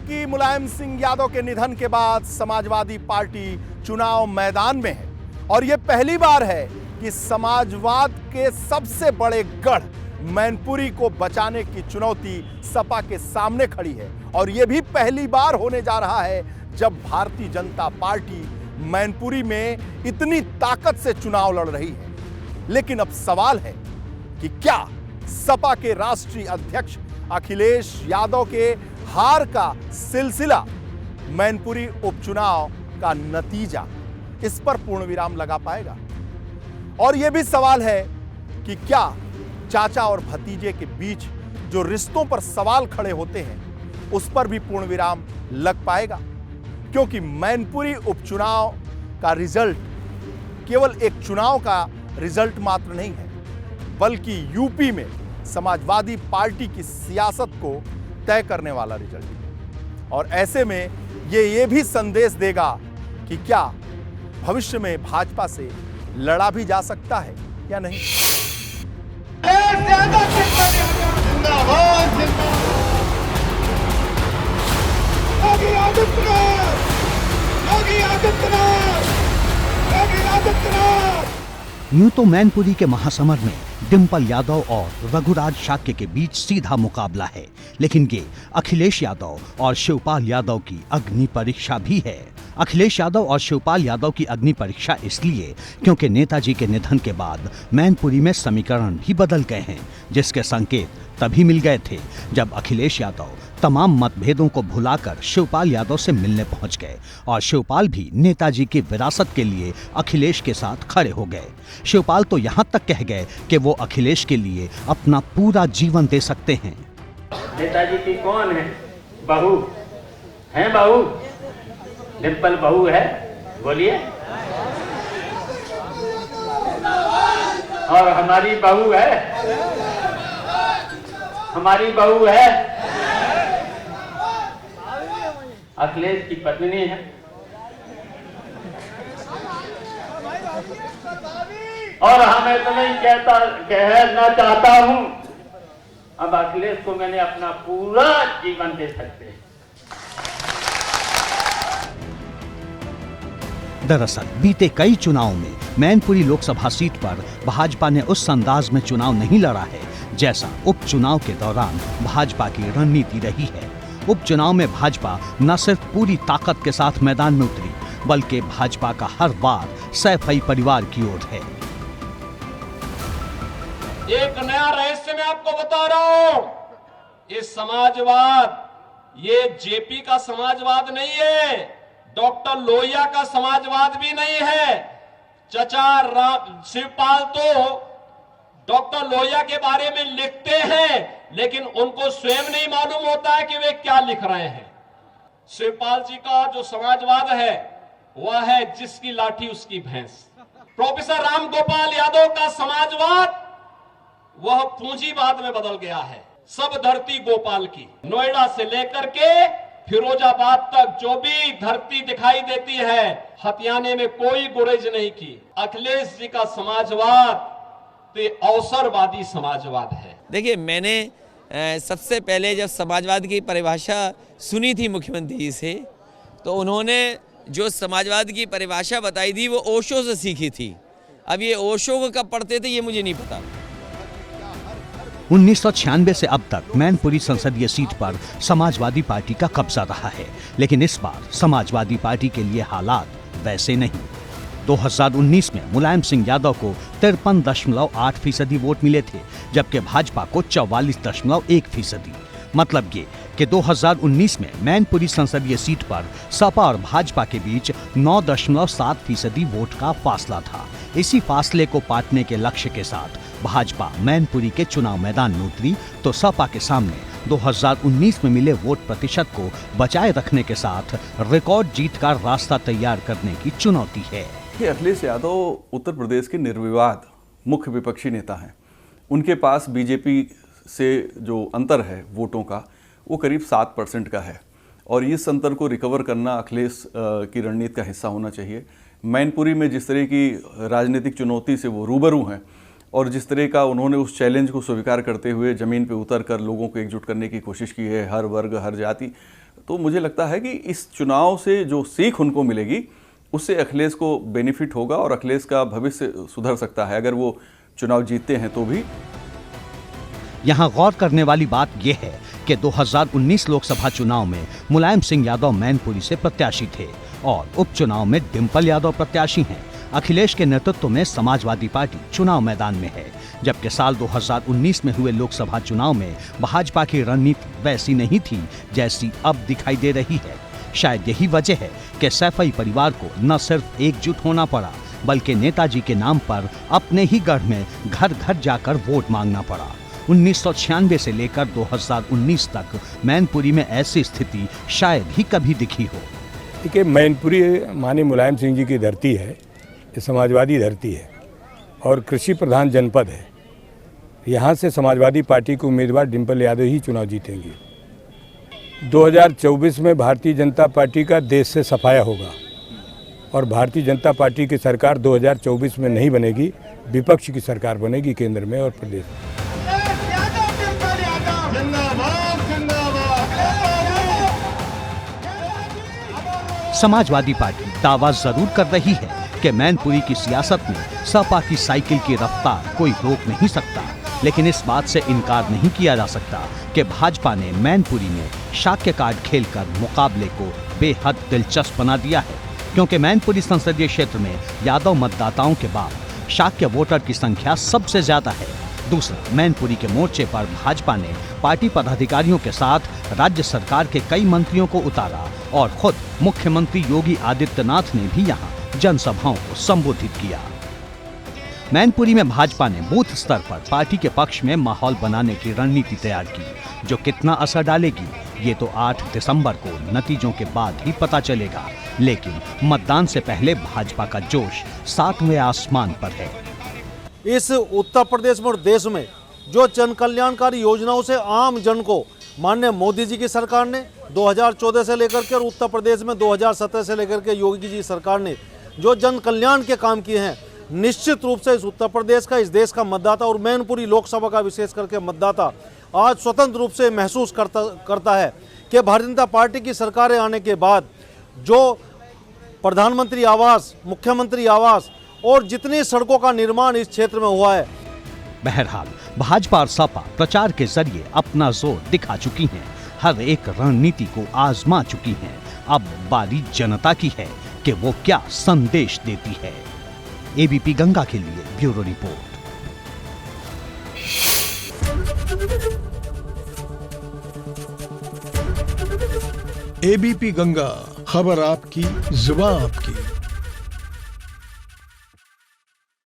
कि मुलायम सिंह यादव के निधन के बाद समाजवादी पार्टी चुनाव मैदान में है और यह पहली बार है कि समाजवाद के सबसे बड़े गढ़ मैनपुरी को बचाने की चुनौती सपा के सामने खड़ी है। और यह भी पहली बार होने जा रहा है जब भारतीय जनता पार्टी मैनपुरी में इतनी ताकत से चुनाव लड़ रही है। लेकिन अब सवाल है कि क्या सपा के राष्ट्रीय अध्यक्ष अखिलेश यादव के हार का सिलसिला मैनपुरी उपचुनाव का नतीजा इस पर पूर्ण विराम लगा पाएगा? और यह भी सवाल है कि क्या चाचा और भतीजे के बीच जो रिश्तों पर सवाल खड़े होते हैं उस पर भी पूर्ण विराम लग पाएगा? क्योंकि मैनपुरी उपचुनाव का रिजल्ट केवल एक चुनाव का रिजल्ट मात्र नहीं है, बल्कि यूपी में समाजवादी पार्टी की सियासत को तय करने वाला रिजल्ट है। और ऐसे में ये भी संदेश देगा कि क्या भविष्य में भाजपा से लड़ा भी जा सकता है या नहीं। यूं तो मैनपुरी के महासमर में डिंपल यादव और रघुराज शाक्य के बीच सीधा मुकाबला है, लेकिन ये अखिलेश यादव और शिवपाल यादव की अग्नि परीक्षा भी है। अखिलेश यादव और शिवपाल यादव की अग्नि परीक्षा इसलिए क्योंकि नेताजी के निधन के बाद मैनपुरी में समीकरण भी बदल गए हैं, जिसके संकेत तभी मिल गए थे जब अखिलेश यादव तमाम मतभेदों को भुलाकर शिवपाल यादव से मिलने पहुंच गए और शिवपाल भी नेताजी की विरासत के लिए अखिलेश के साथ खड़े हो गए। शिवपाल तो यहां तक कह गए कि वो अखिलेश के लिए अपना पूरा जीवन दे सकते हैं। नेताजी की कौन है? बहू है? बहू डिंपल बहू है, बोलिए। और हमारी बहू है, हमारी बहू है, अखिलेश की पत्नी है। और हमें तो नहीं कहना चाहता हूं, अब अखिलेश को मैंने अपना पूरा जीवन दे सकते हैं। दरअसल बीते कई चुनावों में मैनपुरी लोकसभा सीट पर भाजपा ने उस अंदाज में चुनाव नहीं लड़ा है जैसा उपचुनाव के दौरान भाजपा की रणनीति रही है। उपचुनाव में भाजपा न सिर्फ पूरी ताकत के साथ मैदान में उतरी, बल्कि भाजपा का हर वार सैफई परिवार की ओर है। एक नया रहस्य मैं आपको बता रहा हूं, ये समाजवाद, ये जेपी का समाजवाद नहीं है, डॉक्टर लोहिया का समाजवाद भी नहीं है। चचा शिवपाल तो डॉक्टर लोहिया के बारे में लिखते हैं, लेकिन उनको स्वयं नहीं मालूम होता है कि वे क्या लिख रहे हैं। शिवपाल जी का जो समाजवाद है वह है जिसकी लाठी उसकी भैंस। प्रोफेसर राम गोपाल यादव का समाजवाद वह पूंजीवाद में बदल गया है। सब धरती गोपाल की, नोएडा से लेकर के फिरोजाबाद तक जो भी धरती दिखाई देती है, हथियाने में कोई गुरेज नहीं की। अखिलेश जी का समाजवाद तो अवसरवादी समाजवाद है। देखिए, मैंने सबसे पहले जब समाजवाद की परिभाषा सुनी थी मुख्यमंत्री जी से, तो उन्होंने जो समाजवाद की परिभाषा बताई थी वो ओशो से सीखी थी। अब ये ओशो को कब पढ़ते थे ये मुझे नहीं पता। 1996 से अब तक मैनपुरी संसदीय सीट पर समाजवादी पार्टी का कब्जा रहा है, लेकिन इस बार समाजवादी पार्टी के लिए हालात वैसे नहीं। 2019 में मुलायम सिंह यादव को 53.8% वोट मिले थे, जबकि भाजपा को 44.1%। मतलब ये कि 2019 में मैनपुरी संसदीय सीट पर सपा और भाजपा के बीच 9.7% वोट का फासला था। इसी फासले को पाटने के लक्ष्य के साथ भाजपा मैनपुरी के चुनाव मैदान में उतरी, तो सपा के सामने 2019 में मिले वोट प्रतिशत को बचाए रखने के साथ रिकॉर्ड जीत का रास्ता तैयार करने की चुनौती है। अखिलेश यादव उत्तर प्रदेश के निर्विवाद मुख्य विपक्षी नेता हैं। उनके पास बीजेपी से जो अंतर है वोटों का, वो करीब 7% का है, और इस अंतर को रिकवर करना अखिलेश की रणनीति का हिस्सा होना चाहिए। मैनपुरी में जिस तरह की राजनीतिक चुनौती से वो रूबरू हैं और जिस तरह का उन्होंने उस चैलेंज को स्वीकार करते हुए ज़मीन पे उतर कर लोगों को एकजुट करने की कोशिश की है, हर वर्ग हर जाति, तो मुझे लगता है कि इस चुनाव से जो सीख उनको मिलेगी उससे अखिलेश को बेनिफिट होगा और अखिलेश का भविष्य सुधर सकता है अगर वो चुनाव जीतते हैं तो भी। यहाँ गौर करने वाली बात यह है कि 2019 लोकसभा चुनाव में मुलायम सिंह यादव मैनपुरी से प्रत्याशी थे और उपचुनाव में डिंपल यादव प्रत्याशी हैं। अखिलेश के नेतृत्व में समाजवादी पार्टी चुनाव मैदान में है, जबकि साल 2019 में हुए लोकसभा चुनाव में भाजपा की रणनीति वैसी नहीं थी जैसी अब दिखाई दे रही है। शायद यही वजह है कि सैफई परिवार को न सिर्फ एकजुट होना पड़ा बल्कि नेताजी के नाम पर अपने ही गढ़ में घर घर जाकर वोट मांगना पड़ा। 1996 से लेकर 2019 तक मैनपुरी में ऐसी स्थिति शायद ही कभी दिखी हो। देखिए, मैनपुरी माननीय मुलायम सिंह जी की धरती है, ये समाजवादी धरती है और कृषि प्रधान जनपद है। यहाँ से समाजवादी पार्टी के उम्मीदवार डिंपल यादव ही चुनाव जीतेंगे। 2024 में भारतीय जनता पार्टी का देश से सफाया होगा और भारतीय जनता पार्टी की सरकार 2024 में नहीं बनेगी, विपक्ष की सरकार बनेगी केंद्र में और प्रदेश में। समाजवादी पार्टी दावा जरूर कर रही है कि मैनपुरी की सियासत में सपा की साइकिल की रफ्तार कोई रोक नहीं सकता, लेकिन इस बात से इनकार नहीं किया जा सकता कि भाजपा ने मैनपुरी में शाक्य कार्ड खेलकर मुकाबले को बेहद दिलचस्प बना दिया है, क्योंकि मैनपुरी संसदीय क्षेत्र में यादव मतदाताओं के बाद शाक्य वोटर की संख्या सबसे ज्यादा है। दूसरा, मैनपुरी के मोर्चे पर भाजपा ने पार्टी पदाधिकारियों के साथ राज्य सरकार के कई मंत्रियों को उतारा और खुद मुख्यमंत्री योगी आदित्यनाथ ने भी यहां जनसभाओं को संबोधित किया। मैनपुरी में भाजपा ने बूथ स्तर पर पार्टी के पक्ष में माहौल बनाने की रणनीति तैयार की, जो कितना असर डालेगी ये तो 8 दिसंबर को नतीजों के बाद ही पता चलेगा। लेकिन मतदान से पहले भाजपा का जोश 7वें आसमान पर है। इस उत्तर प्रदेश में और देश में जो जन कल्याणकारी योजनाओं से आम जन को माननीय मोदी जी की सरकार ने 2014 से लेकर के और उत्तर प्रदेश में 2017 से लेकर के योगी जी सरकार ने जो जन कल्याण के काम किए हैं, निश्चित रूप से इस उत्तर प्रदेश का, इस देश का मतदाता और मैनपुरी लोकसभा का विशेष करके मतदाता आज स्वतंत्र रूप से महसूस करता है कि भारतीय जनता पार्टी की सरकारें आने के बाद जो प्रधानमंत्री आवास, मुख्यमंत्री आवास और जितनी सड़कों का निर्माण इस क्षेत्र में हुआ है। बहरहाल भाजपा और सपा प्रचार के जरिए अपना जोर दिखा चुकी हैं, हर एक रणनीति को आजमा चुकी हैं। अब बारी जनता की है कि वो क्या संदेश देती है। एबीपी गंगा के लिए ब्यूरो रिपोर्ट। एबीपी गंगा, खबर आपकी, जुबान आपकी।